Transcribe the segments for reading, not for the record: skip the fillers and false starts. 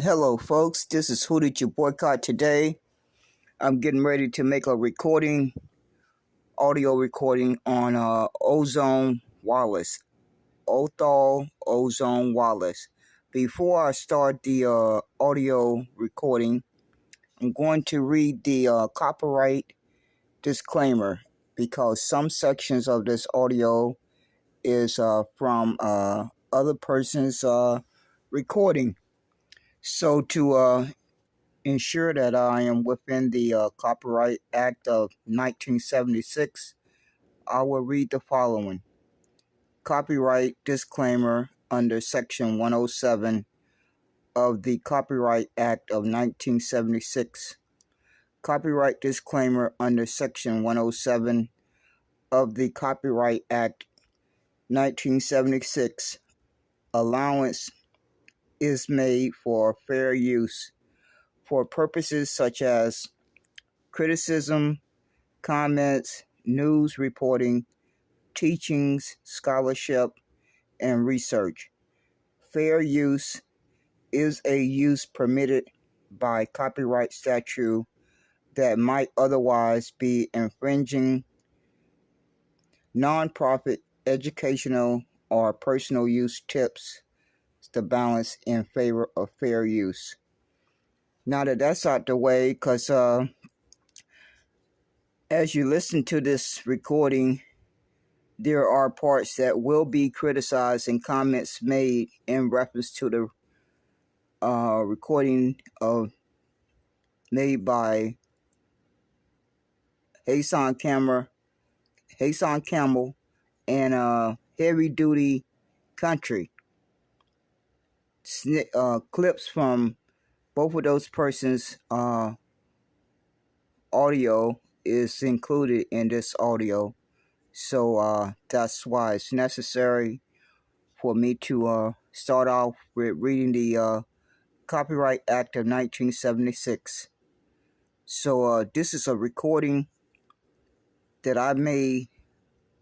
Hello, folks. This is Who Did You Boycott today? I'm getting ready to make a audio recording on Ozone Wallace, Othal Ozone Wallace. Before I start the audio recording, I'm going to read the copyright disclaimer because some sections of this audio is from other person's recording. So to ensure that I am within the Copyright Act of 1976, I will read the following. Copyright disclaimer under Section 107 of the Copyright Act of 1976. Copyright disclaimer under Section 107 of the Copyright Act 1976. Allowance is made for fair use for purposes such as criticism, comments, news reporting, teachings, scholarship, and research. Fair use is a use permitted by copyright statute that might otherwise be infringing. Nonprofit, educational, or personal use tips the balance in favor of fair use. Now that that's out the way, because as you listen to this recording, there are parts that will be criticized and comments made in reference to the recording made by Hassan Campbell, and Heavy Duty Country. Clips from both of those persons' audio is included in this audio. So that's why it's necessary for me to start off with reading the Copyright Act of 1976. So this is a recording that I made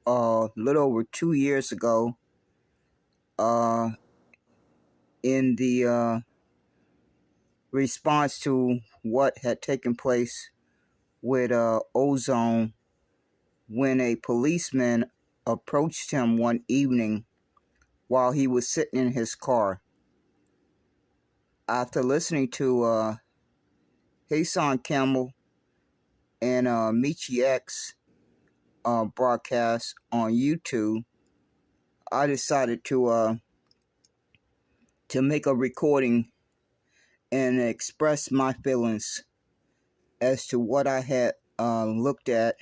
a little over 2 years ago in the response to what had taken place with Ozone when a policeman approached him one evening while he was sitting in his car. After listening to Hassan Campbell and Michi X broadcast on YouTube, I decided to make a recording and express my feelings as to what I had looked at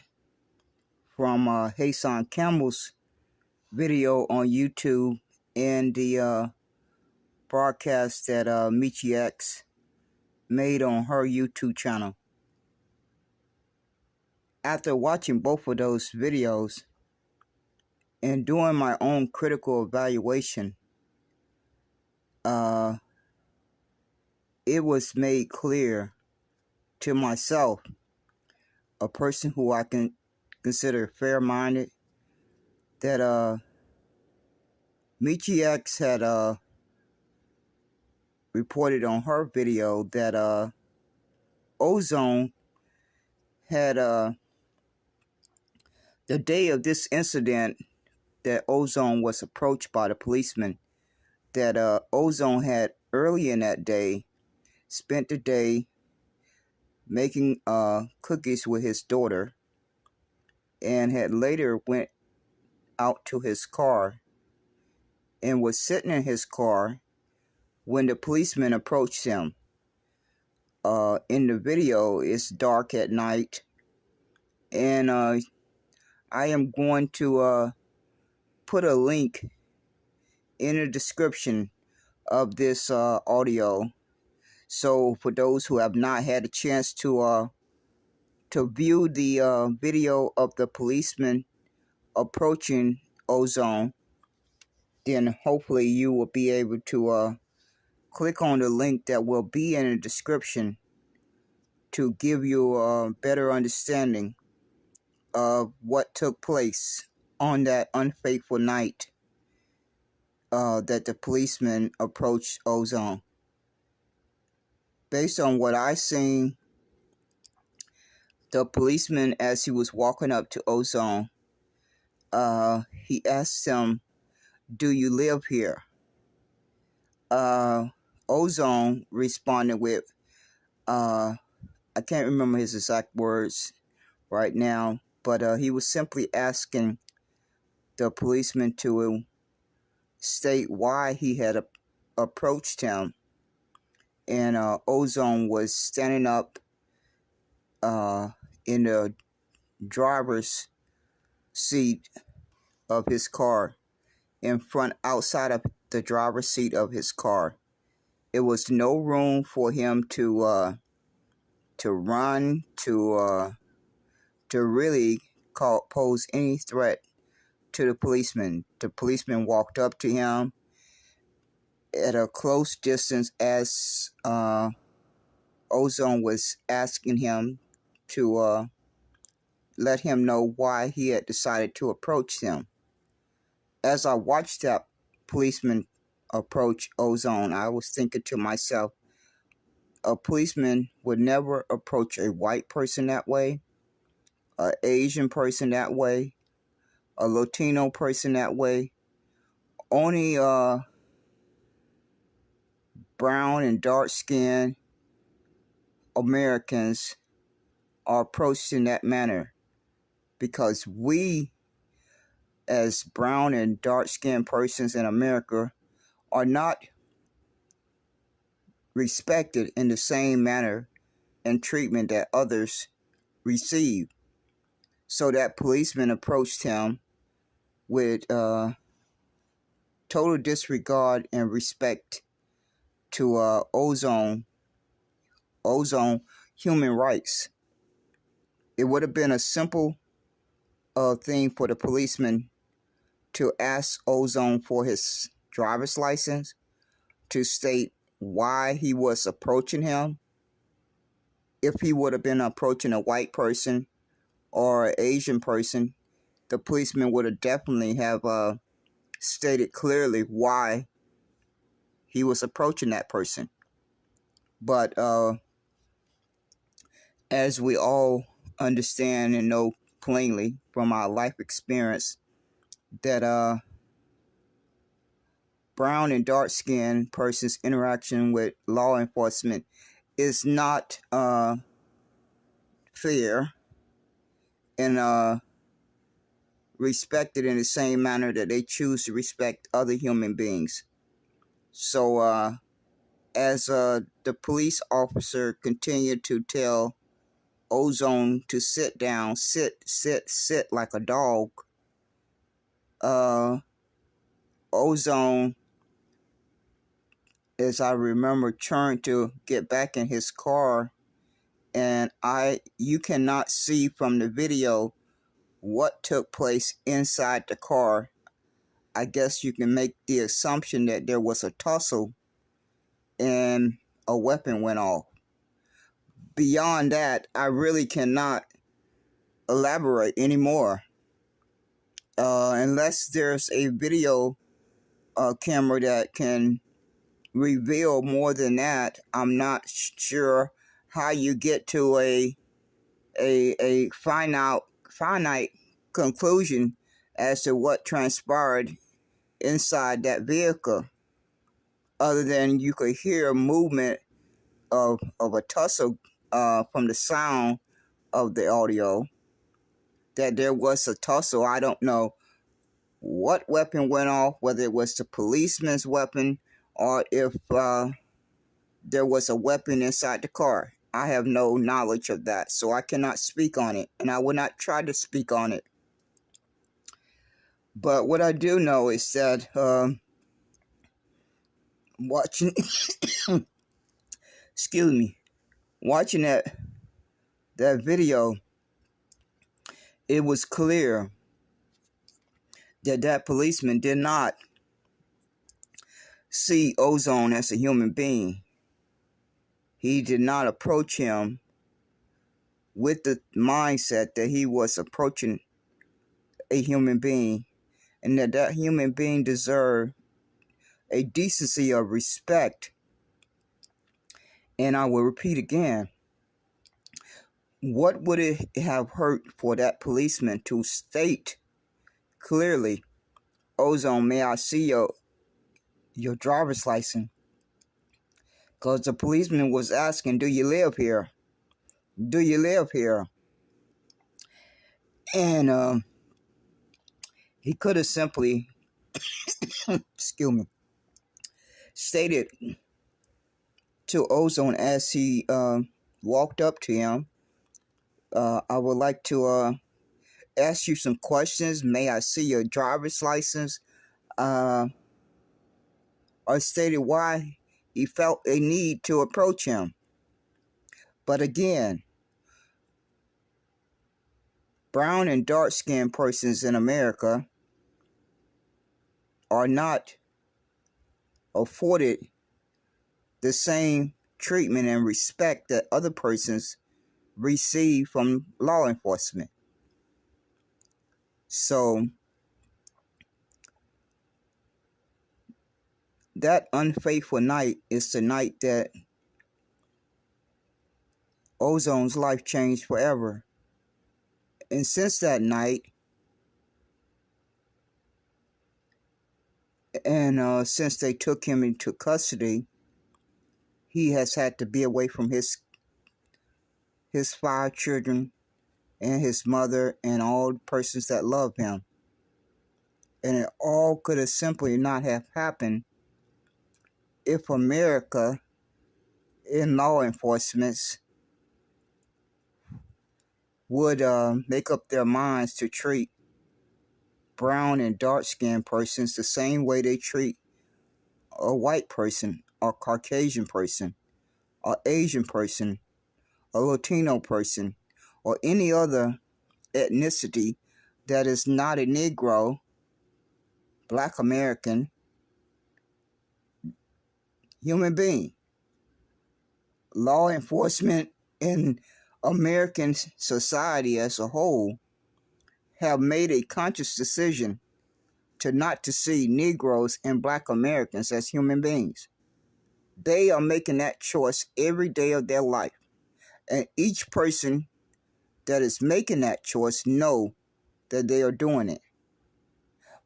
from Hassan Campbell's video on YouTube and the broadcast that Michi X made on her YouTube channel. After watching both of those videos and doing my own critical evaluation, it was made clear to myself, a person who I can consider fair-minded, that Michi X had reported on her video that Ozone had the day of this incident, that Ozone was approached by the policeman, that Ozone had early in that day spent the day making cookies with his daughter and had later went out to his car and was sitting in his car when the policeman approached him. In the video, it's dark at night, and I am going to put a link in the description of this audio. So for those who have not had a chance to view the video of the policeman approaching Ozone, then hopefully you will be able to click on the link that will be in the description to give you a better understanding of what took place on that unfaithful night that the policeman approached Ozone. based on what I seen, the policeman, as he was walking up to Ozone, he asked him, "Do you live here?" Ozone responded with, I can't remember his exact words right now, but he was simply asking the policeman to state why he had approached him. And Ozone was standing up in the driver's seat of his car, outside of the driver's seat of his car. It was no room for him to run, to really pose any threat to the policeman. The policeman walked up to him at a close distance as Ozone was asking him to let him know why he had decided to approach him. As I watched that policeman approach Ozone, I was thinking to myself, a policeman would never approach a white person that way, an Asian person that way, a Latino person that way. Only brown and dark-skinned Americans are approached in that manner, because we, as brown and dark-skinned persons in America, are not respected in the same manner and treatment that others receive. So that policeman approached him with total disregard and respect to ozone human rights. It would have been a simple thing for the policeman to ask Ozone for his driver's license, to state why he was approaching him. If he would have been approaching a white person or an Asian person, the policeman would have definitely have stated clearly why he was approaching that person. But as we all understand and know plainly from our life experience, that brown and dark-skinned persons' interaction with law enforcement is not fair and respected in the same manner that they choose to respect other human beings. So as the police officer continued to tell Ozone to sit down, sit like a dog, Ozone, as I remember, turned to get back in his car, and you cannot see from the video what took place inside the car. I guess you can make the assumption that there was a tussle and a weapon went off. Beyond that, I really cannot elaborate anymore. Unless there's a video camera that can reveal more than that, I'm not sure how you get to a finite conclusion as to what transpired inside that vehicle, other than you could hear movement of a tussle from the sound of the audio, that there was a tussle. I don't know what weapon went off, whether it was the policeman's weapon or if there was a weapon inside the car. I have no knowledge of that, so I cannot speak on it, and I will not try to speak on it. But what I do know is that watching excuse me, watching that video, it was clear that policeman did not see Ozone as a human being. He did not approach him with the mindset that he was approaching a human being, and that human being deserved a decency of respect And I will repeat again, what would it have hurt for that policeman to state clearly, Ozone, may I see your driver's license? Because the policeman was asking, do you live here? Do you live here? And he could have simply, excuse me, stated to Ozone as he walked up to him, I would like to ask you some questions. May I see your driver's license? Or stated why he felt a need to approach him. But again, brown and dark-skinned persons in America are not afforded the same treatment and respect that other persons receive from law enforcement. So that unfaithful night is the night that Ozone's life changed forever. And since that night, and since they took him into custody, he has had to be away from his 5 children and his mother and all the persons that love him. And it all could have simply not have happened if America in law enforcement would make up their minds to treat brown and dark-skinned persons the same way they treat a white person or Caucasian person or Asian person or Latino person or any other ethnicity that is not a Negro, Black American human being. Law enforcement in American society as a whole have made a conscious decision not to see Negroes and Black Americans as human beings. They are making that choice every day of their life. And each person that is making that choice know that they are doing it.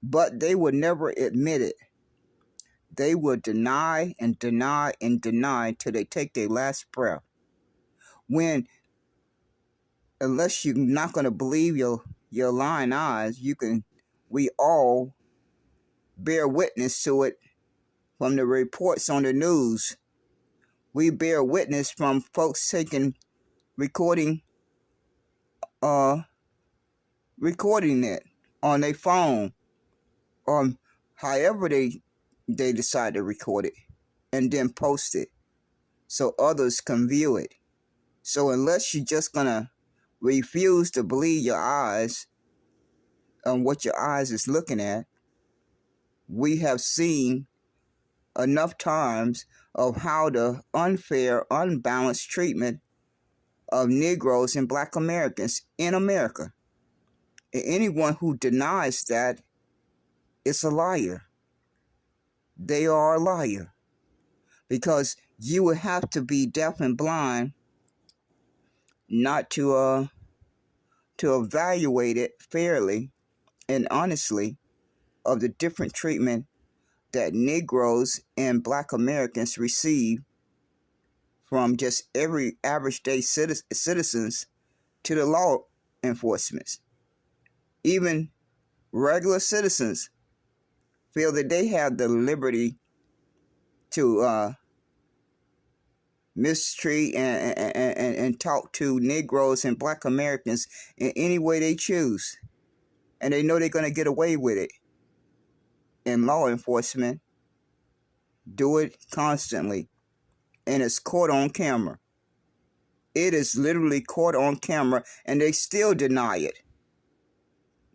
But they will never admit it. They will deny and deny and deny till they take their last breath. Unless you're not going to believe your lying eyes, we all bear witness to it from the reports on the news. We bear witness from folks recording it on their phone or however they decide to record it and then post it so others can view it. So unless you're just gonna refuse to believe your eyes and what your eyes is looking at, we have seen enough times of how the unfair, unbalanced treatment of Negroes and Black Americans in America. And anyone who denies that is a liar. They are a liar. Because you would have to be deaf and blind not to evaluate it fairly and honestly of the different treatment that Negroes and Black Americans receive from just every average day citizens to the law enforcement. Even regular citizens feel that they have the liberty to mistreat and talk to Negroes and Black Americans in any way they choose. And they know they're going to get away with it. And law enforcement do it constantly. And it's caught on camera. It is literally caught on camera, and they still deny it.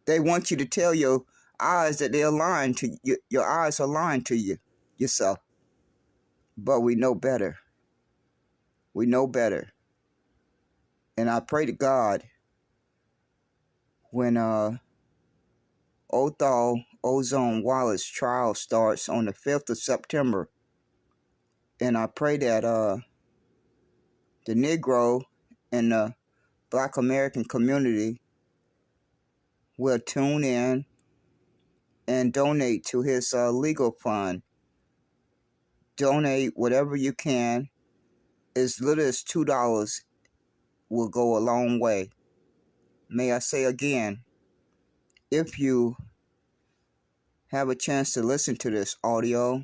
They want you to tell your eyes that they're lying to you. Your eyes are lying to you yourself. But we know better. We know better. And I pray to God when Othal Ozone Wallace trial starts on the 5th of September. And I pray that the Negro and the Black American community will tune in and donate to his legal fund. Donate whatever you can. As little as $2 will go a long way. May I say again, if you have a chance to listen to this audio,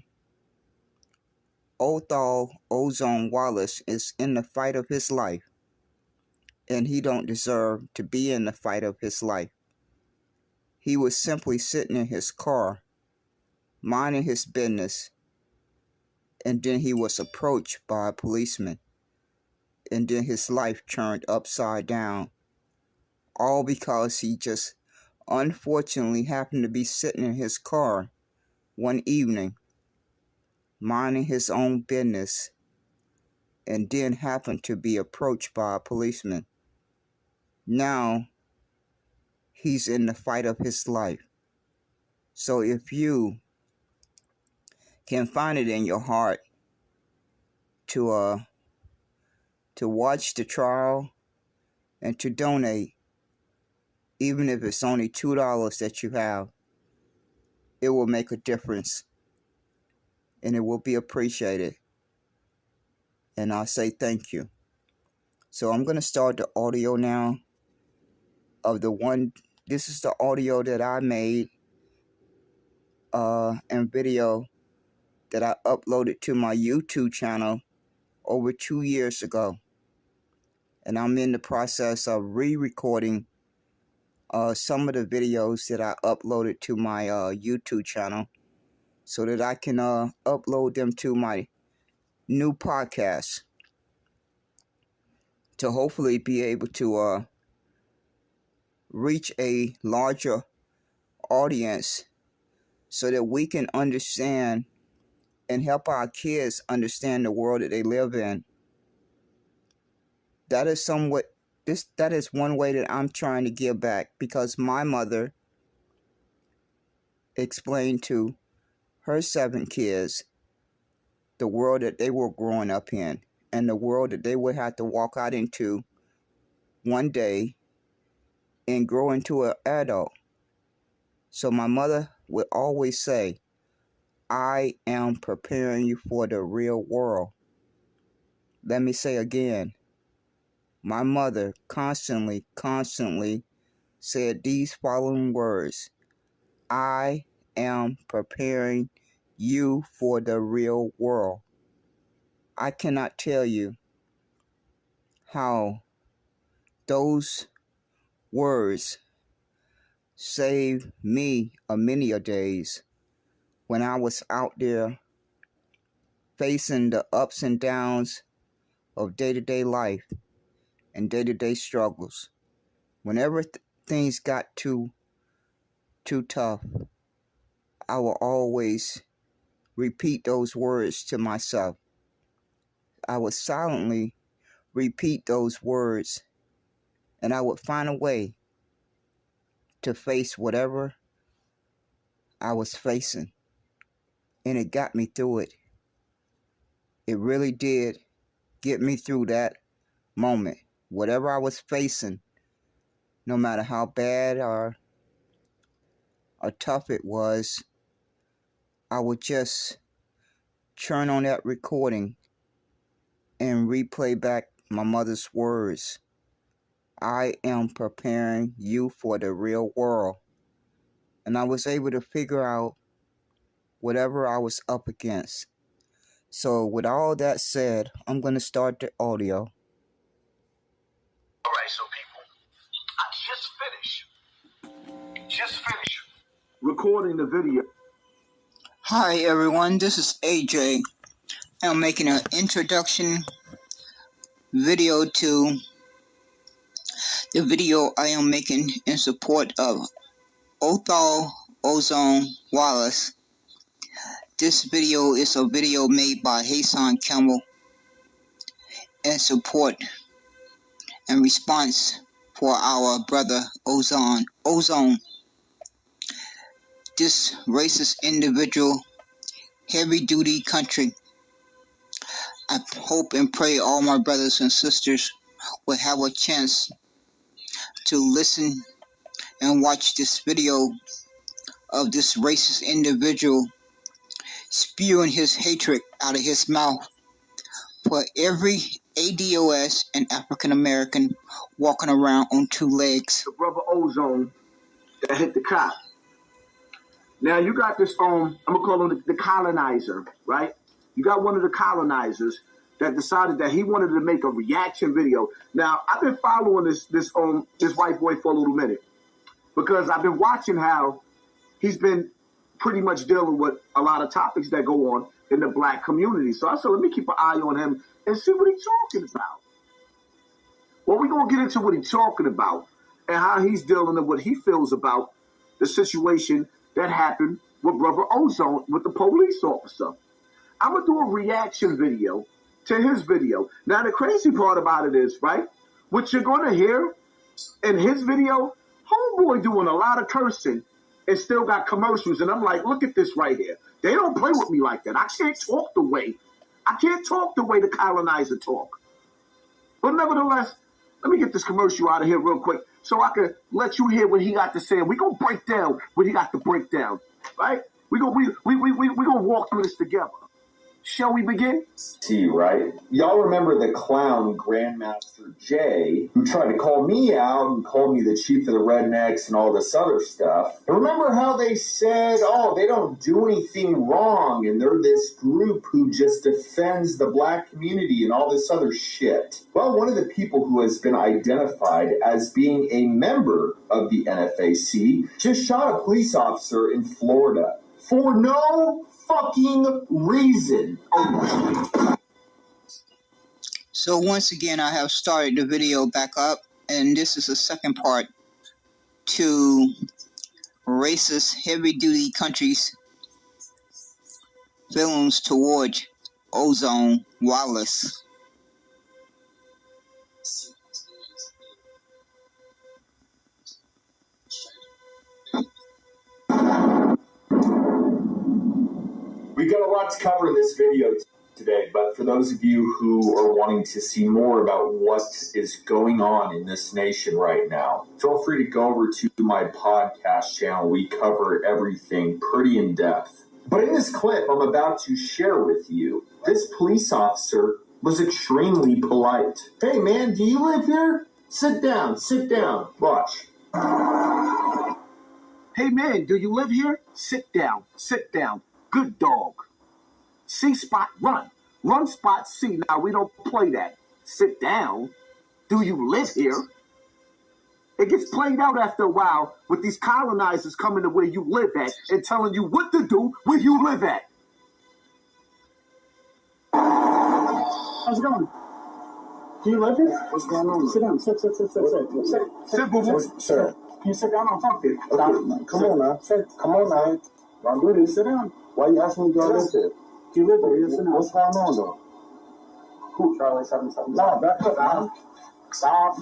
Othal Ozone Wallace is in the fight of his life, and he don't deserve to be in the fight of his life. He was simply sitting in his car, minding his business, and then he was approached by a policeman, and then his life turned upside down, all because he just unfortunately happened to be sitting in his car one evening, minding his own business, and then happened to be approached by a policeman. Now, he's in the fight of his life. So if you can find it in your heart to watch the trial and to donate, even if it's only $2 that you have, it will make a difference and it will be appreciated. And I say thank you. So I'm going to start the audio now of the one. This is the audio that I made and video that I uploaded to my YouTube channel over 2 years ago. And I'm in the process of re-recording some of the videos that I uploaded to my YouTube channel so that I can upload them to my new podcast to hopefully be able to reach a larger audience so that we can understand and help our kids understand the world that they live in. That is that is one way that I'm trying to give back, because my mother explained to her 7 kids the world that they were growing up in and the world that they would have to walk out into one day and grow into an adult. So my mother would always say, I am preparing you for the real world. Let me say again, my mother constantly said these following words: I am preparing you for the real world. I cannot tell you how those words saved me a many a days when I was out there facing the ups and downs of day-to-day life and day-to-day struggles. Whenever things got too tough, I will always repeat those words to myself. I would silently repeat those words, and I would find a way to face whatever I was facing. And it got me through it. It really did get me through that moment. Whatever I was facing, no matter how bad or tough it was, I would just turn on that recording and replay back my mother's words. I am preparing you for the real world. And I was able to figure out whatever I was up against. So with all that said, I'm going to start the audio. All right, so people, I just finished recording the video. Hi everyone, this is AJ. I'm making an introduction video to the video I am making in support of Othal Ozone Wallace. This video is a video made by Hassan Campbell in support and response for our brother Ozone. This racist individual, heavy duty country. I hope and pray all my brothers and sisters will have a chance to listen and watch this video of this racist individual spewing his hatred out of his mouth for every ADOS and African American walking around on two legs. The brother Ozone that hit the cop. Now you got this I'm gonna call him the colonizer, right? You got one of the colonizers that decided that he wanted to make a reaction video. Now I've been following this white boy for a little minute because I've been watching how he's been pretty much dealing with a lot of topics that go on in the black community. So I said, let me keep an eye on him and see what he's talking about. Well, we're going to get into what he's talking about and how he's dealing with what he feels about the situation that happened with Brother Ozone with the police officer. I'm going to do a reaction video to his video. Now, the crazy part about it is, right, what you're going to hear in his video, homeboy doing a lot of cursing and still got commercials. And I'm like, look at this right here. They don't play with me like that. I can't talk the way the colonizer talk. But nevertheless, let me get this commercial out of here real quick so I can let you hear what he got to say. And we're going to break down what he got to break down, right? We're going to walk through this together. Shall we begin? Right? Y'all remember the clown Grandmaster Jay who tried to call me out and called me the chief of the rednecks and all this other stuff. And remember how they said, oh, they don't do anything wrong and they're this group who just defends the black community and all this other shit. Well, one of the people who has been identified as being a member of the NFAC just shot a police officer in Florida for no fucking reason. So once again, I have started the video back up, and this is the second part to racist heavy-duty countries' feelings towards Ozone Wallace. We've got a lot to cover in this video today, but for those of you who are wanting to see more about what is going on in this nation right now, feel free to go over to my podcast channel. We cover everything pretty in depth. But in this clip I'm about to share with you, this police officer was extremely polite. Hey man, do you live here? Sit down, watch. Hey man, do you live here? Sit down. Good dog. C spot, run. Run spot C. Now, we don't play that. Sit down. Do you live here? It gets played out after a while with these colonizers coming to where you live at and telling you what to do where you live at. How's it going? Do you live here? What's going on? Sit down. Sit, boo-boo. Sir. Can you sit down? I'll talk to you. Come on now. Come on now. Don't do this. Sit down. Why you asking me do I live here? Do you live here? Yes or no? What's going on though? Who? Charlie 777. No, back up. Stop.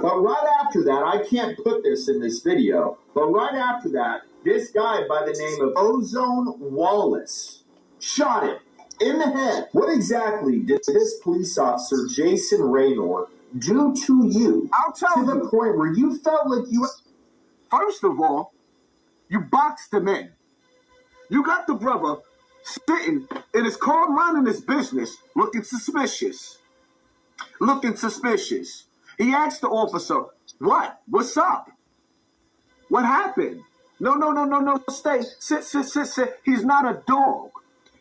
But right after that, I can't put this in this video, but right after that, this guy by the name of Ozone Wallace shot him in the head. What exactly did this police officer, Jason Raynor, do to you? I'll tell you. To the point where you felt like you... First of all, you boxed him in. You got the brother sitting in his car minding his business, looking suspicious. He asked the officer, what? What's up? What happened? No. Stay. Sit. He's not a dog.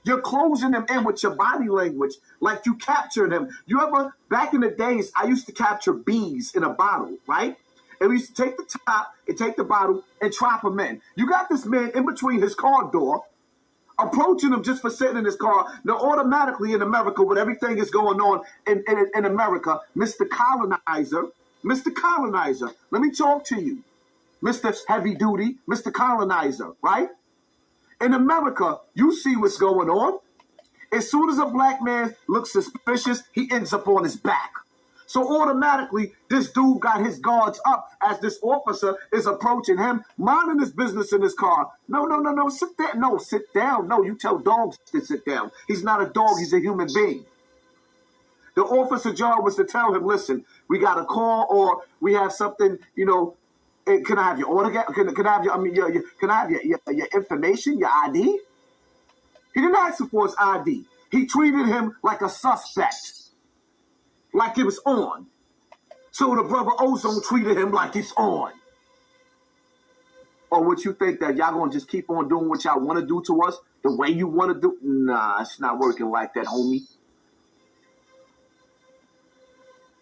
You're closing him in with your body language like you captured him. You ever, back in the days, I used to capture bees in a bottle, right? And we used to take the top and take the bottle and trap him in. You got this man in between his car door, approaching him just for sitting in his car. Now, automatically in America, with everything is going on in America, Mr. Colonizer, let me talk to you. Mr. Heavy Duty, Mr. Colonizer, right? In America, you see what's going on. As soon as a black man looks suspicious, he ends up on his back. So automatically, this dude got his guards up as this officer is approaching him, minding his business in his car. No, sit there. No, sit down. No, you tell dogs to sit down. He's not a dog. He's a human being. The officer's job was to tell him, listen, we got a call or we have something, you know, can I have your order? Can I have can I have your information, your ID? He didn't ask for his ID. He treated him like a suspect, like it was on. So the brother Ozone treated him like it's on. Or would you think that y'all gonna just keep on doing what y'all want to do to us the way you want to do? Nah, it's not working like that, homie.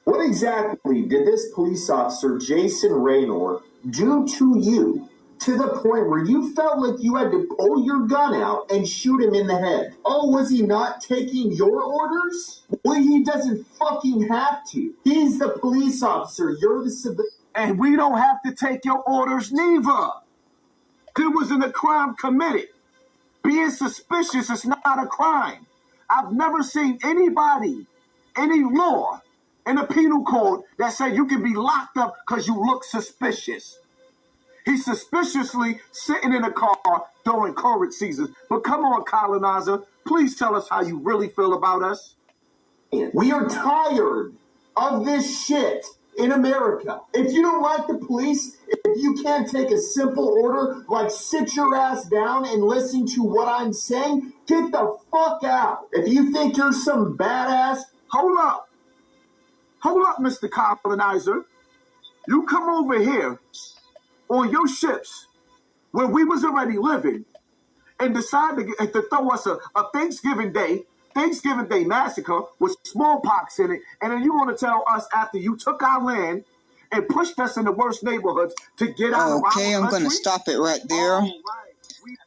What exactly did this police officer, Jason Raynor, do to you to the point where you felt like you had to pull your gun out and shoot him in the head? Oh, was he not taking your orders? Well, he doesn't fucking have to. He's the police officer. You're the civilian. And we don't have to take your orders neither. It wasn't a crime committed. Being suspicious is not a crime. I've never seen anybody, any law in the penal code that said you can be locked up because you look suspicious. He's suspiciously sitting in a car during COVID seasons. But come on, colonizer, please tell us how you really feel about us. We are tired of this shit in America. If you don't like the police, if you can't take a simple order like sit your ass down and listen to what I'm saying, get the fuck out. If you think you're some badass, hold up, Mr. Colonizer. You come over here on your ships where we was already living and decide to throw us a Thanksgiving Day massacre with smallpox in it, and then you want to tell us after you took our land and pushed us in the worst neighborhoods to get out of our country? Okay, I'm going to stop it right there.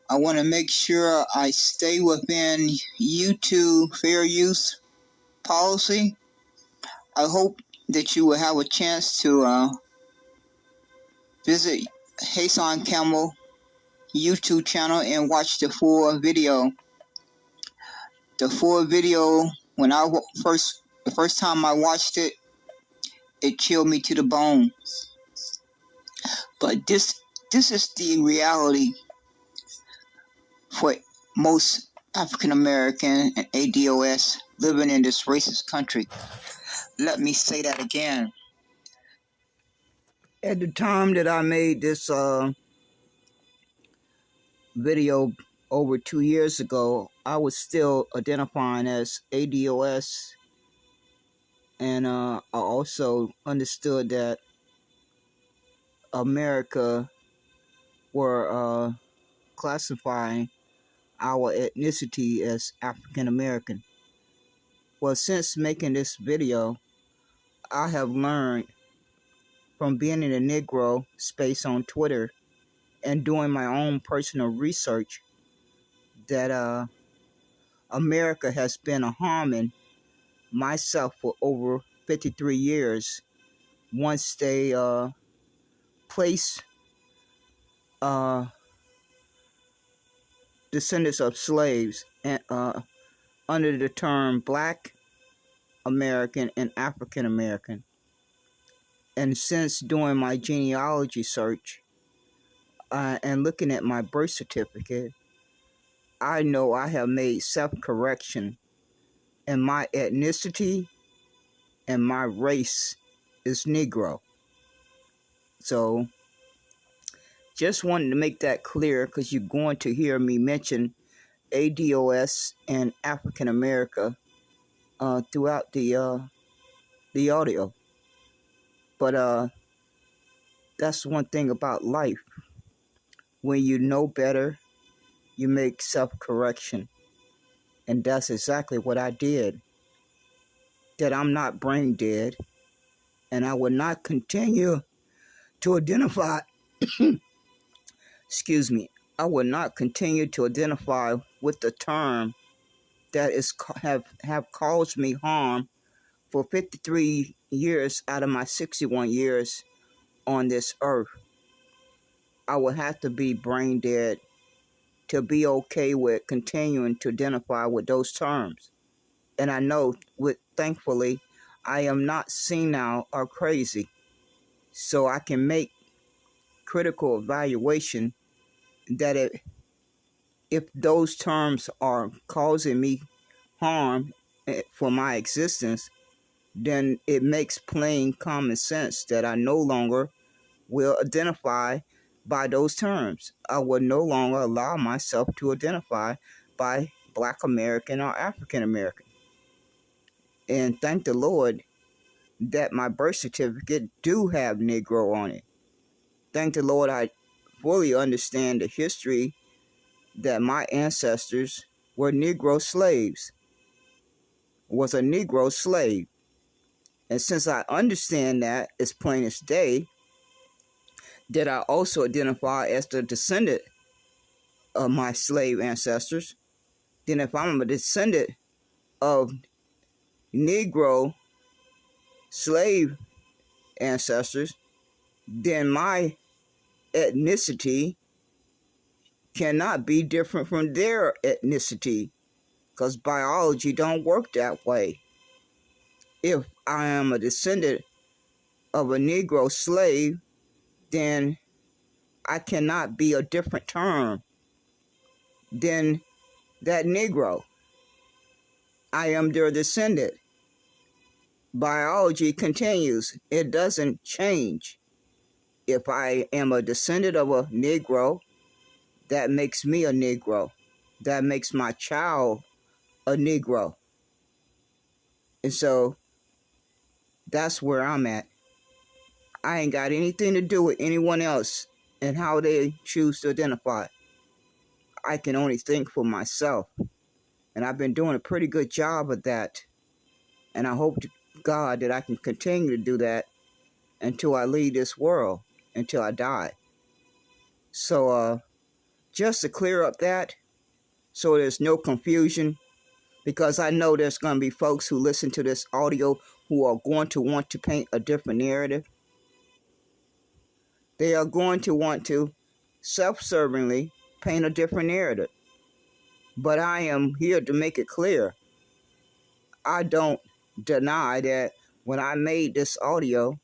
I want to make sure I stay within YouTube fair use policy. I hope that you will have a chance to visit Hassan Campbell YouTube channel and watch the full video. The full video, when the first time I watched it, it chilled me to the bone. But this is the reality for most African American and ADOS living in this racist country. Let me say that again. At the time that I made this video over 2 years ago, I was still identifying as ADOS, and I also understood that America were classifying our ethnicity as African American. Well, since making this video, I have learned from being in the Negro space on Twitter and doing my own personal research that America has been harming myself for over 53 years once they place descendants of slaves under the term Black American and African American. And since doing my genealogy search and looking at my birth certificate, I know I have made self-correction, and my ethnicity and my race is Negro. So just wanted to make that clear, because you're going to hear me mention ADOS and African America throughout the audio. But that's one thing about life. When you know better, you make self-correction. And that's exactly what I did. That I'm not brain dead, and I will not continue to identify excuse me, I will not continue to identify with the term that have caused me harm for 53 years out of my 61 years on this earth. I will have to be brain dead to be okay with continuing to identify with those terms. And I know, thankfully, I am not senile or crazy, so I can make critical evaluation that if those terms are causing me harm for my existence, then it makes plain common sense that I no longer will identify by those terms. I will no longer allow myself to identify by Black American or African American. And thank the Lord that my birth certificate do have Negro on it. Thank the Lord I fully understand the history that my ancestors were Negro slaves, was a Negro slave. And since I understand that as plain as day, that I also identify as the descendant of my slave ancestors, then if I'm a descendant of Negro slave ancestors, then my ethnicity cannot be different from their ethnicity, because biology don't work that way. If I am a descendant of a Negro slave, then I cannot be a different term than that Negro. I am their descendant. Biology continues. It doesn't change. If I am a descendant of a Negro, that makes me a Negro. That makes my child a Negro. And so that's where I'm at. I ain't got anything to do with anyone else and how they choose to identify. I can only think for myself. And I've been doing a pretty good job of that. And I hope to God that I can continue to do that until I leave this world, until I die. So just to clear up that, so there's no confusion, because I know there's going to be folks who listen to this audio who are going to want to paint a different narrative. They are going to want to self-servingly paint a different narrative. But I am here to make it clear. I don't deny that when I made this audio,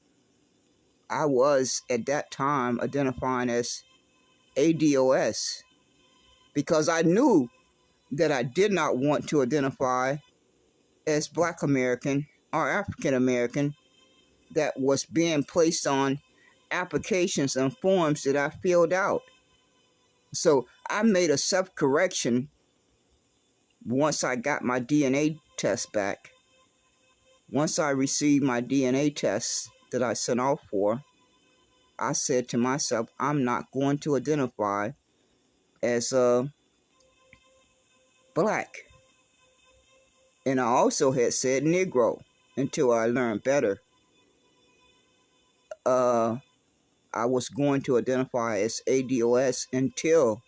I was at that time identifying as ADOS, because I knew that I did not want to identify as Black American or African American that was being placed on applications and forms that I filled out. So I made a self-correction once I got my DNA test back. Once I received my DNA test that I sent off for, I said to myself, I'm not going to identify as Black. And I also had said Negro until I learned better. I was going to identify as ADOS until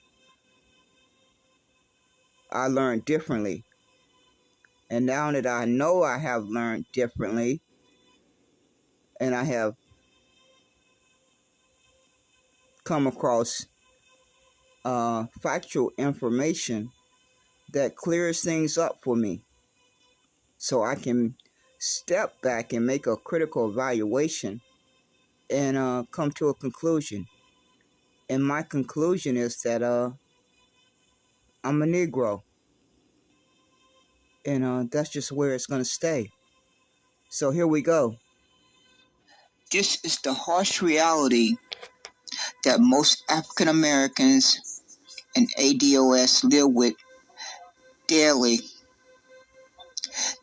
I learned differently. And now that I know I have learned differently, and I have come across factual information that clears things up for me, so I can step back and make a critical evaluation and come to a conclusion. And my conclusion is that I'm a Negro. And that's just where it's going to stay. So here we go. This is the harsh reality that most African Americans and ADOS live with daily.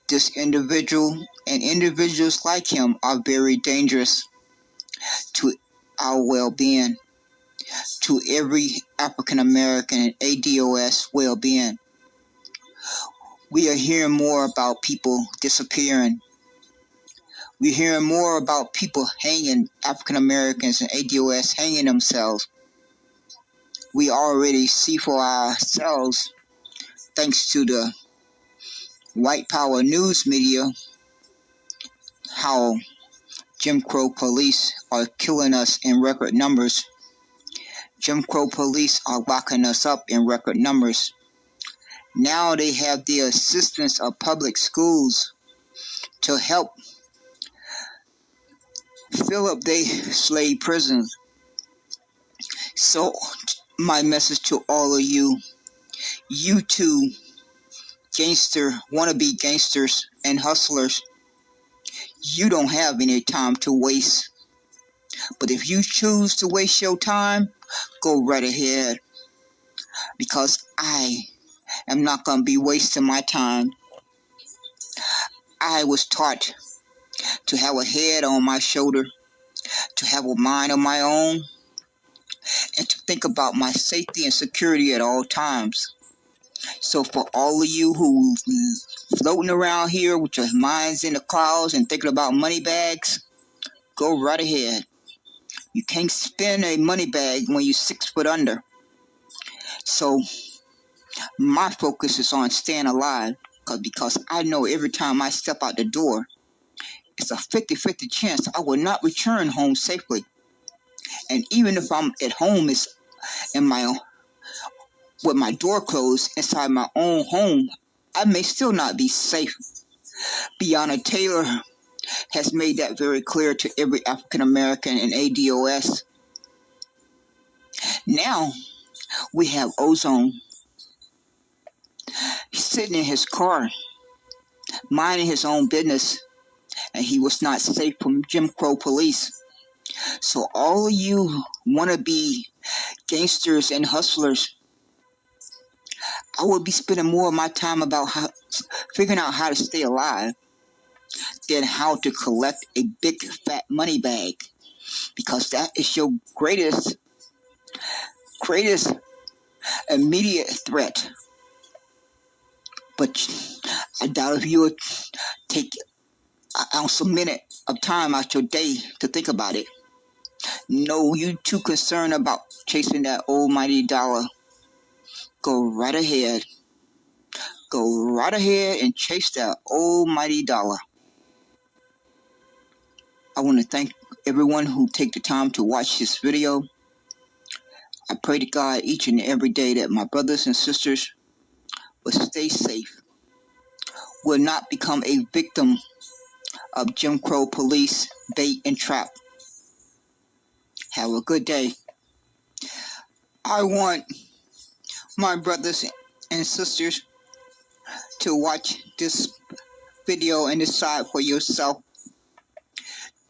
This individual and individuals like him are very dangerous to our well-being, to every African American and ADOS well-being. We are hearing more about people disappearing. We're hearing more about people hanging, African Americans and ADOS hanging themselves. We already see for ourselves, thanks to the white power news media, how Jim Crow police are killing us in record numbers. Jim Crow police are locking us up in record numbers. Now they have the assistance of public schools to help fill up their slave prisons. So my message to all of you, you two wannabe gangsters and hustlers, you don't have any time to waste. But if you choose to waste your time, go right ahead. Because I am not going to be wasting my time. I was taught to have a head on my shoulder, to have a mind of my own, and to think about my safety and security at all times. So for all of you who floating around here with your minds in the clouds and thinking about money bags, go right ahead. You can't spin a money bag when you're 6 foot under. So my focus is on staying alive, because I know every time I step out the door, it's a 50-50 chance I will not return home safely. And even if I'm at home with my door closed inside my own home, I may still not be safe. Breonna Taylor has made that very clear to every African American in ADOS. Now we have Ozone. He's sitting in his car, minding his own business, and he was not safe from Jim Crow police. So all of you wannabe gangsters and hustlers, I would be spending more of my time about figuring out how to stay alive than how to collect a big fat money bag, because that is your greatest immediate threat. But I doubt if you would take an ounce a minute of time out your day to think about it. No, you too concerned about chasing that almighty dollar. Go right ahead. Go right ahead and chase that almighty dollar. I want to thank everyone who take the time to watch this video. I pray to God each and every day that my brothers and sisters will stay safe, will not become a victim of Jim Crow police bait and trap. Have a good day. I want my brothers and sisters to watch this video and decide for yourself.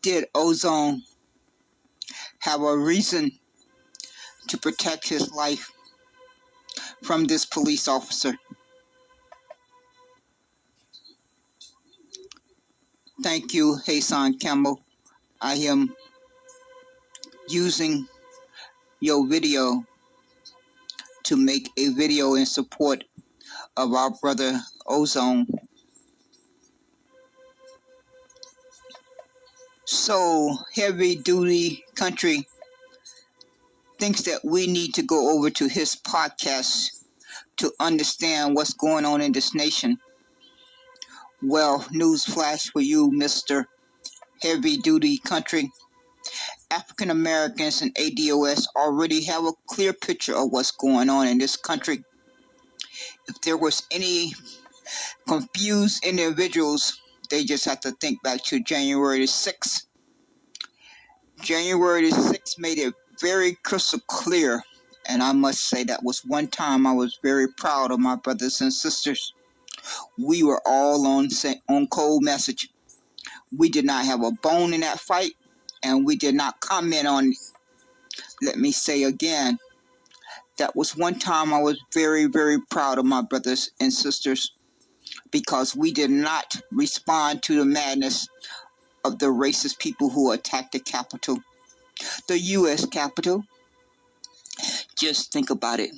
Did Ozone have a reason to protect his life from this police officer? Thank you, Hassan Campbell. I am using your video to make a video in support of our brother Ozone. So heavy duty country thinks that we need to go over to his podcast to understand what's going on in this nation. Well, newsflash for you, Mr. Heavy Duty Country. African Americans and ADOS already have a clear picture of what's going on in this country. If there was any confused individuals, they just have to think back to January the 6th. January the 6th made it very crystal clear, and I must say that was one time I was very proud of my brothers and sisters. We were all on cold message. We did not have a bone in that fight, and we did not comment on it. Let me say again, that was one time I was very, very proud of my brothers and sisters, because we did not respond to the madness of the racist people who attacked the Capitol, the U.S. Capitol. Just think about it.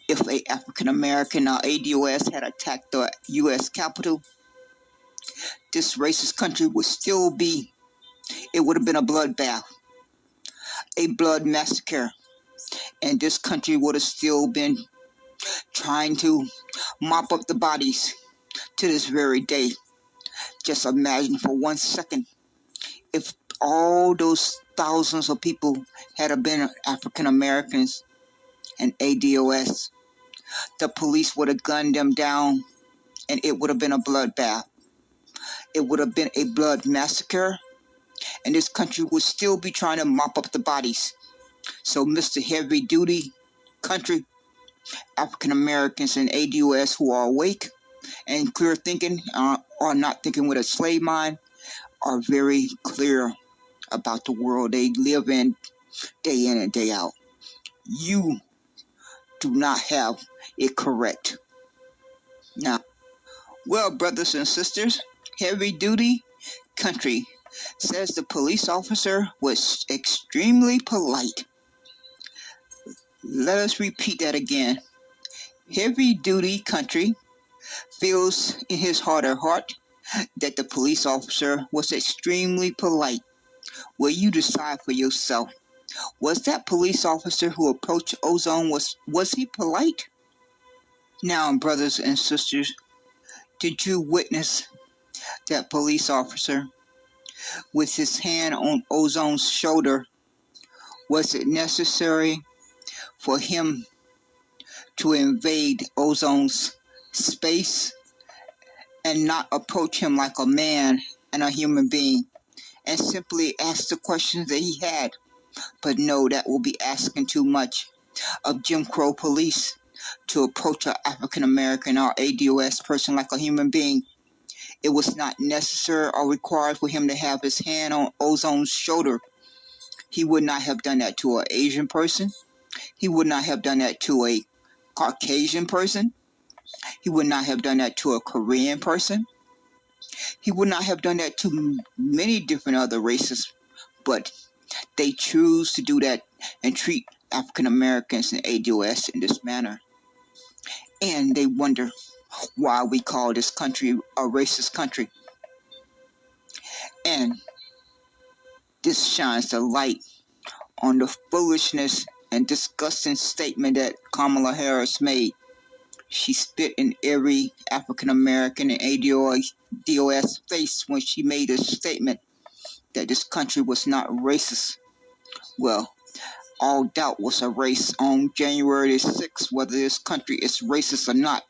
If a African American or ADOS had attacked the U.S. Capitol, this racist country would still be, it would have been a bloodbath, a blood massacre, and this country would have still been trying to mop up the bodies to this very day. Just imagine for 1 second, if all those thousands of people had been African Americans and ADOS, the police would have gunned them down, and it would have been a bloodbath. It would have been a blood massacre, and this country would still be trying to mop up the bodies. So, Mr. Heavy Duty Country, African Americans and ADOS who are awake and clear thinking, or not thinking with a slave mind, are very clear about the world they live in and day out. You do not have it correct. Now, well, brothers and sisters, Heavy Duty Country says the police officer was extremely polite. Let us repeat that again. Heavy Duty Country feels in his heart of heart that the police officer was extremely polite. Will you decide for yourself? Was that police officer who approached Ozone, was he polite? Now, brothers and sisters, did you witness that police officer with his hand on Ozone's shoulder? Was it necessary for him to invade Ozone's space and not approach him like a man and a human being and simply ask the questions that he had? But no, that will be asking too much of Jim Crow police to approach an African American or ADOS person like a human being. It was not necessary or required for him to have his hand on Ozone's shoulder. He would not have done that to an Asian person. He would not have done that to a Caucasian person. He would not have done that to a Korean person. He would not have done that to many different other races. But they choose to do that and treat African Americans and ADOS in this manner. And they wonder why we call this country a racist country. And this shines the light on the foolishness and disgusting statement that Kamala Harris made. She spit in every African American and ADOS face when she made a statement that this country was not racist. Well, all doubt was erased on January 6th whether this country is racist or not.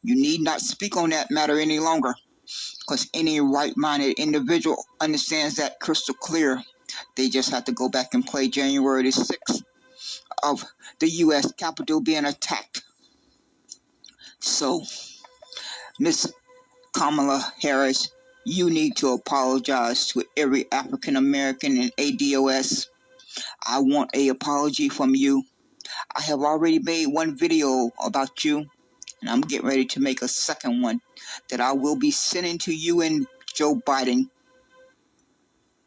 You need not speak on that matter any longer, because any right-minded individual understands that crystal clear. They just have to go back and play January 6th of the U.S. Capitol being attacked. So, Miss Kamala Harris, you need to apologize to every African American and ADOS. I want an apology from you. I have already made one video about you, and I'm getting ready to make a second one that I will be sending to you and Joe Biden.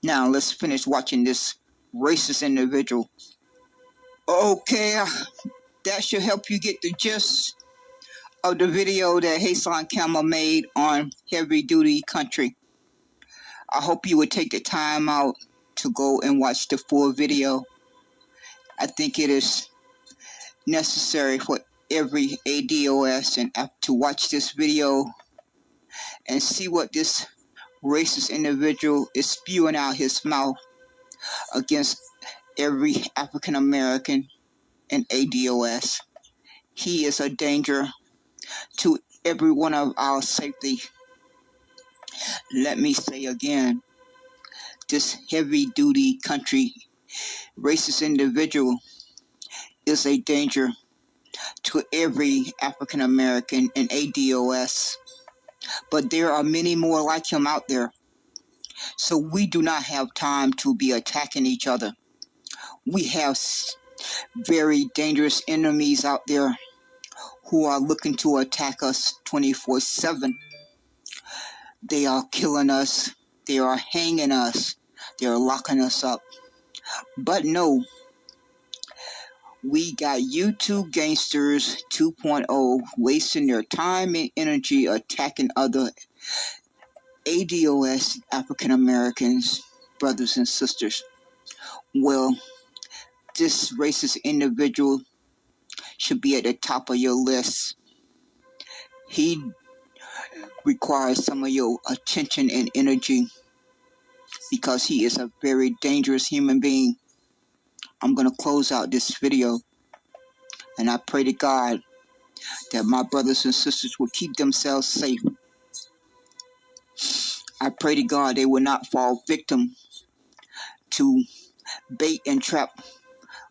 Now, let's finish watching this racist individual. Okay, that should help you get the gist of the video that Hassan Campbell made on Heavy Duty Country. I hope you would take the time out to go and watch the full video. I think it is necessary for every ADOS and to watch this video and see what this racist individual is spewing out his mouth against every African American and ADOS. He is a danger to every one of our safety. Let me say again, this Heavy Duty Country racist individual is a danger to every African American and ADOS. But there are many more like him out there. So we do not have time to be attacking each other. We have very dangerous enemies out there who are looking to attack us 24/7. They are killing us. They are hanging us. They are locking us up. But no, we got YouTube Gangsters 2.0 wasting their time and energy attacking other ADOS African Americans, brothers and sisters. Well, this racist individual should be at the top of your list. He requires some of your attention and energy because he is a very dangerous human being. I'm going to close out this video, and I pray to God that my brothers and sisters will keep themselves safe. I pray to God they will not fall victim to bait and trap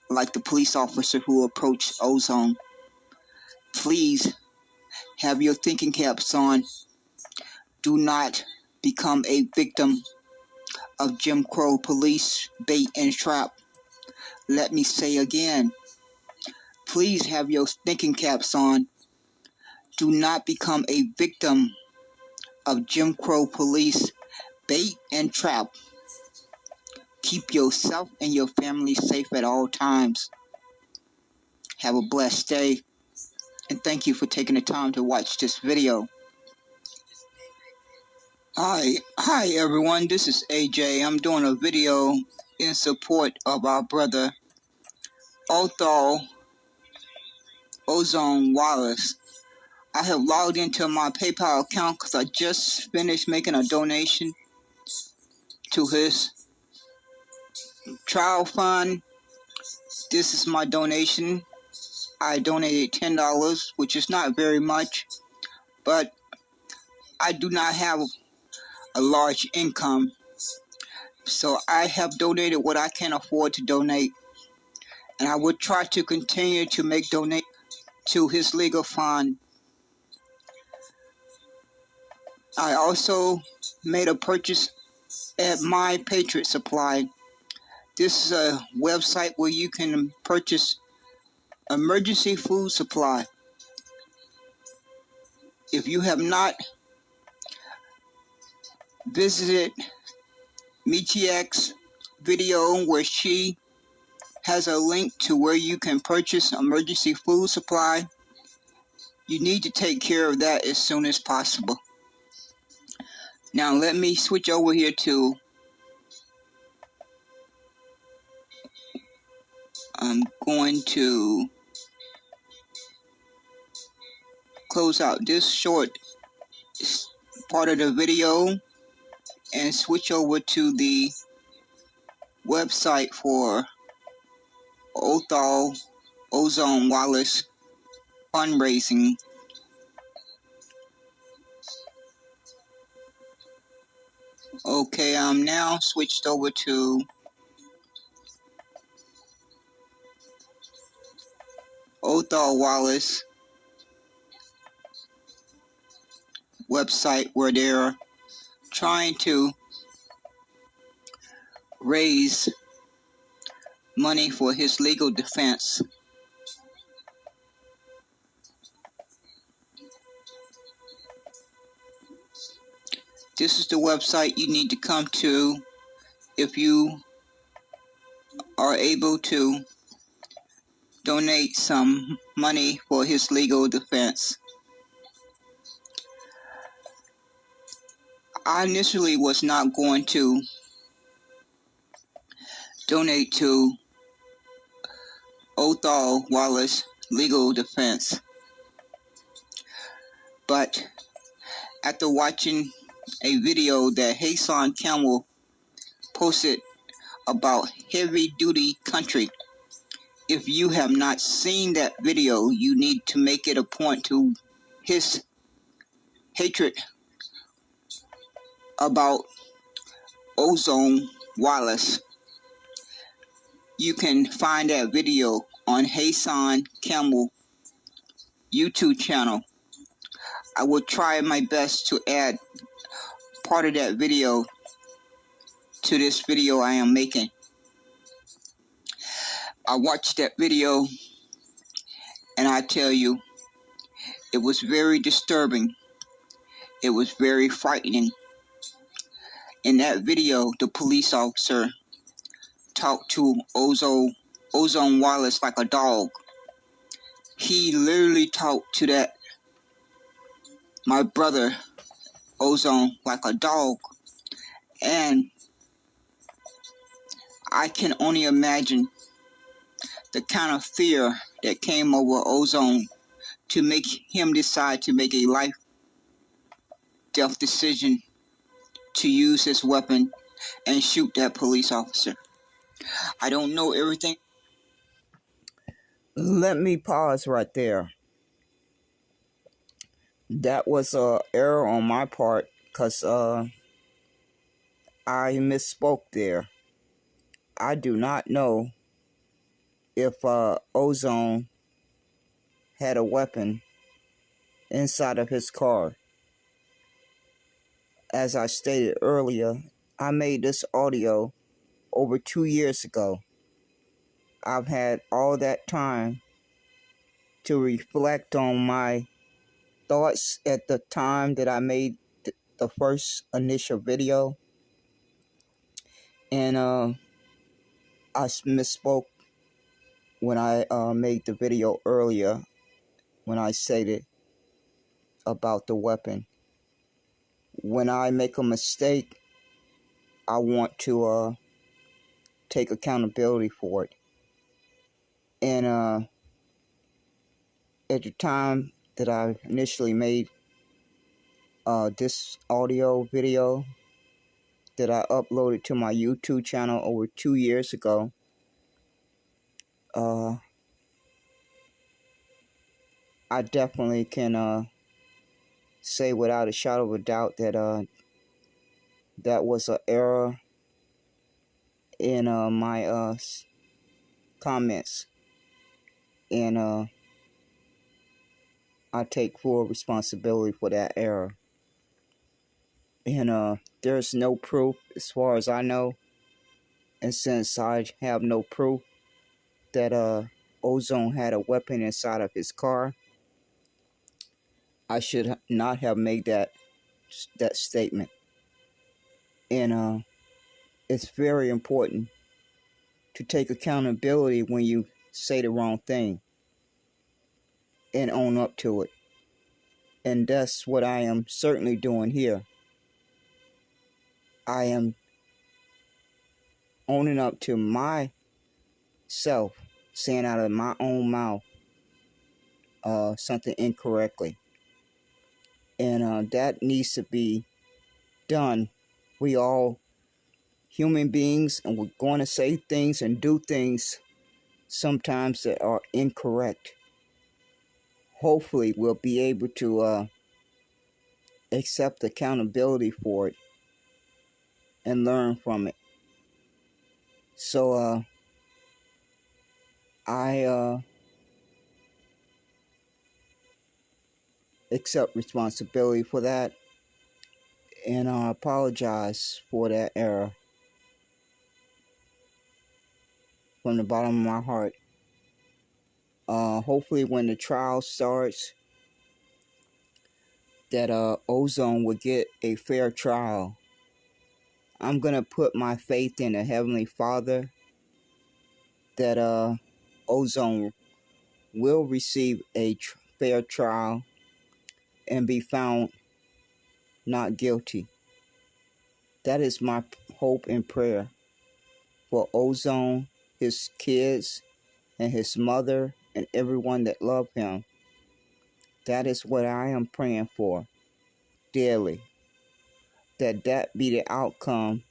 like the police officer who approached Ozone. Please have your thinking caps on. Do not become a victim of Jim Crow police bait and trap. Let me say again, please have your thinking caps on. Do not become a victim of Jim Crow police bait and trap. Keep yourself and your family safe at all times. Have a blessed day, and thank you for taking the time to watch this video. Hi everyone, this is AJ. I'm doing a video in support of our brother Othal Ozone Wallace. I have logged into my PayPal account because I just finished making a donation to his trial fund. This is my donation. I donated $10, which is not very much, but I do not have a large income, so I have donated what I can afford to donate, and I will try to continue to make donate to his legal fund. I also made a purchase at My Patriot Supply. This is a website where you can purchase emergency food supply. If you have not visited Metie's video where she has a link to where you can purchase emergency food supply, you need to take care of that as soon as possible. Now let me switch over here to I'm going to close out this short part of the video and switch over to the website for Othal Ozone Wallace fundraising. Okay, I'm now switched over to Othal Wallace website where they're trying to raise money for his legal defense. This is the website you need to come to if you are able to donate some money for his legal defense. I initially was not going to donate to Othal Wallace legal defense, but after watching a video that Hassan Campbell posted about heavy duty country, if you have not seen that video, you need to make it a point to his hatred about Ozone Wallace. You can find that video on Hassan Campbell YouTube channel. I will try my best to add part of that video to this video I am making. I watched that video and I tell you, it was very disturbing. It was very frightening. In that video, the police officer talked to Ozone Wallace like a dog. He literally talked to that my brother Ozone like a dog, and I can only imagine the kind of fear that came over Ozone to make him decide to make a life-death decision to use his weapon and shoot that police officer. I don't know everything. Let me pause right there. That was an error on my part because I misspoke there. I do not know if Ozone had a weapon inside of his car. As I stated earlier, I made this audio over 2 years ago. I've had all that time to reflect on my thoughts at the time that I made the first initial video. And I misspoke when I made the video earlier when I stated about the weapon. When I make a mistake, I want to take accountability for it. And at the time that I initially made this audio video that I uploaded to my YouTube channel over 2 years ago, I definitely can say without a shadow of a doubt that that was an error in my comments, and I take full responsibility for that error. And there's no proof as far as I know, and since I have no proof that Ozone had a weapon inside of his car, I should not have made that statement. And it's very important to take accountability when you say the wrong thing and own up to it. And that's what I am certainly doing here. I am owning up to myself saying out of my own mouth something incorrectly. And that needs to be done. We all human beings, and we're going to say things and do things sometimes that are incorrect. Hopefully we'll be able to accept accountability for it and learn from it. So I accept responsibility for that, and I apologize for that error from the bottom of my heart. Hopefully when the trial starts, that Ozone will get a fair trial. I'm gonna put my faith in the Heavenly Father that Ozone will receive a fair trial and be found not guilty. That is my hope and prayer for Ozone, his kids, and his mother, and everyone that loved him. That is what I am praying for daily. That be the outcome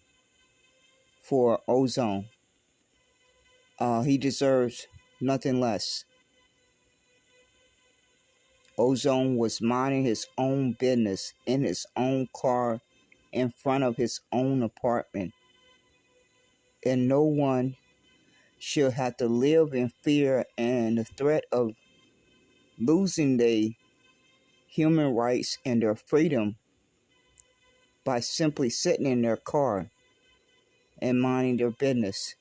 for Ozone. He deserves nothing less. Ozone was minding his own business in his own car in front of his own apartment. And no one should have to live in fear and the threat of losing their human rights and their freedom by simply sitting in their car and minding their business.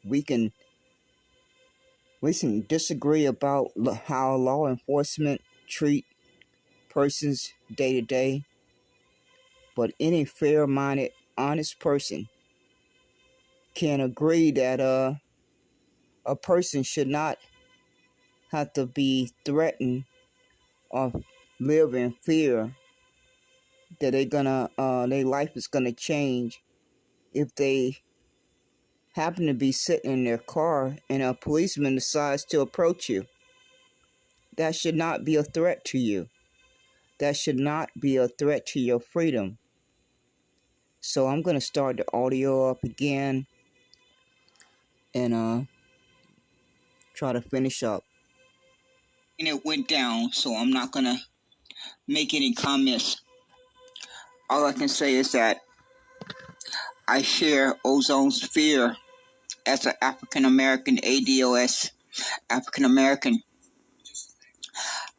We can disagree about how law enforcement treat persons day to day, but any fair-minded, honest person can agree that a person should not have to be threatened or live in fear that their life is gonna change if they happen to be sitting in their car and a policeman decides to approach you. That should not be a threat to you. That should not be a threat to your freedom. So I'm gonna start the audio up again and try to finish up. And it went down, so I'm not gonna make any comments. All I can say is that I share Ozone's fear as an African American, ADOS African American.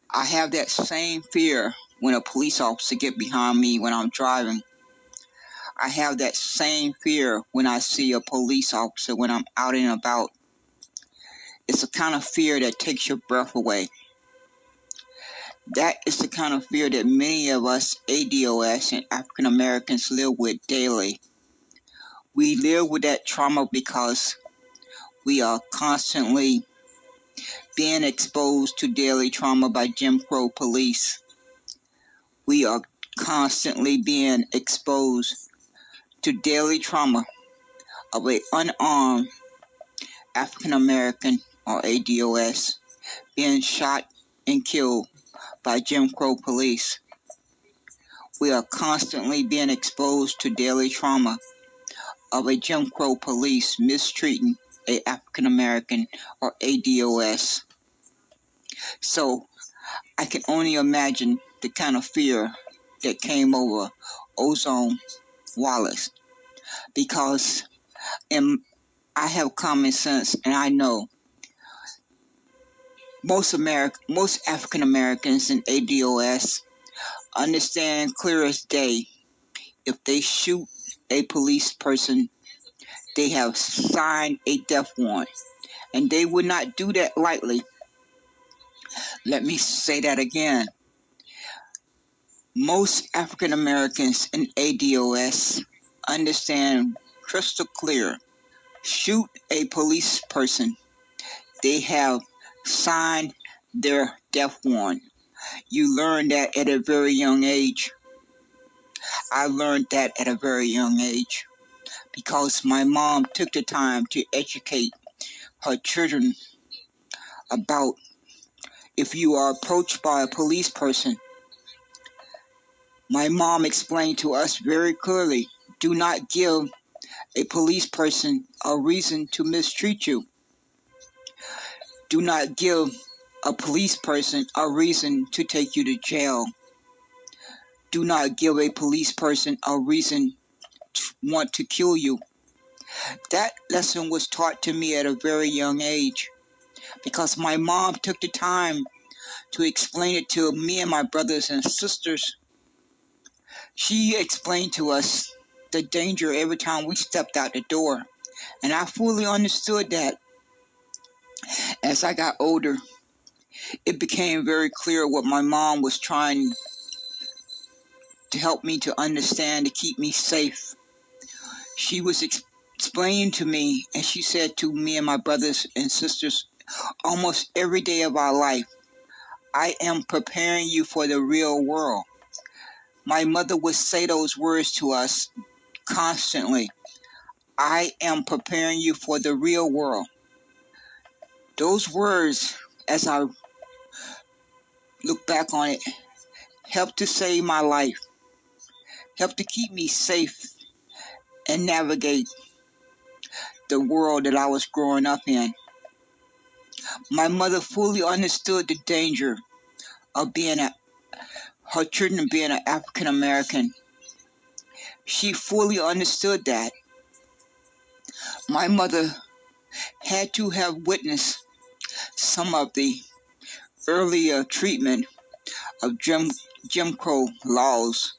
I have that same fear when a police officer get behind me when I'm driving. I have that same fear when I see a police officer when I'm out and about. It's a kind of fear that takes your breath away. That is the kind of fear that many of us ADOS and African Americans live with daily. We live with that trauma because we are constantly being exposed to daily trauma by Jim Crow police. We are constantly being exposed to daily trauma of an unarmed African American or ADOS being shot and killed by Jim Crow police. We are constantly being exposed to daily trauma of a Jim Crow police mistreating a African American or ADOS. So I can only imagine the kind of fear that came over Ozone Wallace, because I have common sense and I know most African Americans and ADOS understand clear as day, if they shoot a police person, they have signed a death warrant, and they would not do that lightly. Let me say that again. Most African Americans and ADOS understand crystal clear, shoot a police person, they have signed their death warrant. You learn that at a very young age. I learned that at a very young age because my mom took the time to educate her children about, if you are approached by a police person, my mom explained to us very clearly, do not give a police person a reason to mistreat you. Do not give a police person a reason to take you to jail. Do not give a police person a reason to want to kill you. That lesson was taught to me at a very young age because my mom took the time to explain it to me and my brothers and sisters. She explained to us the danger every time we stepped out the door, and I fully understood that. As I got older, it became very clear what my mom was trying to help me to understand, to keep me safe. She was explaining to me, and she said to me and my brothers and sisters almost every day of our life, I am preparing you for the real world. My mother would say those words to us constantly. I am preparing you for the real world. Those words, as I look back on it, helped to save my life, helped to keep me safe and navigate the world that I was growing up in. My mother fully understood the danger of her children being an African American. She fully understood that. My mother had to have witnessed some of the earlier treatment of Jim Crow laws.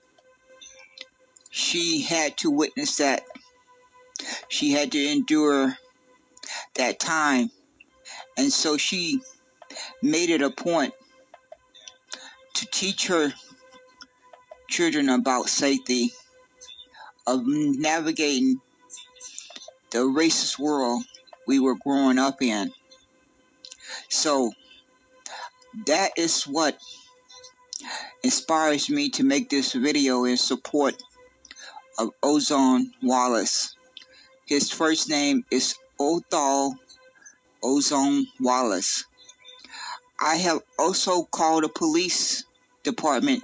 She had to witness that. She had to endure that time. And so she made it a point to teach her children about safety, of navigating the racist world we were growing up in. So that is what inspires me to make this video in support of Ozone Wallace. His first name is Othal Ozone Wallace. I have also called the police department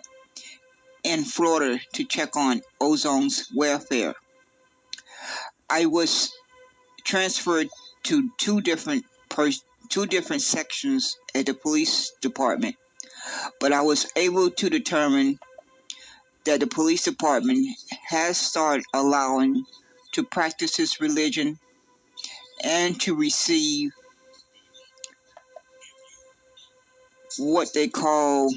in Florida to check on Ozone's welfare. I was transferred to two different sections at the police department, but I was able to determine that the police department has started allowing to practice his religion and to receive what they call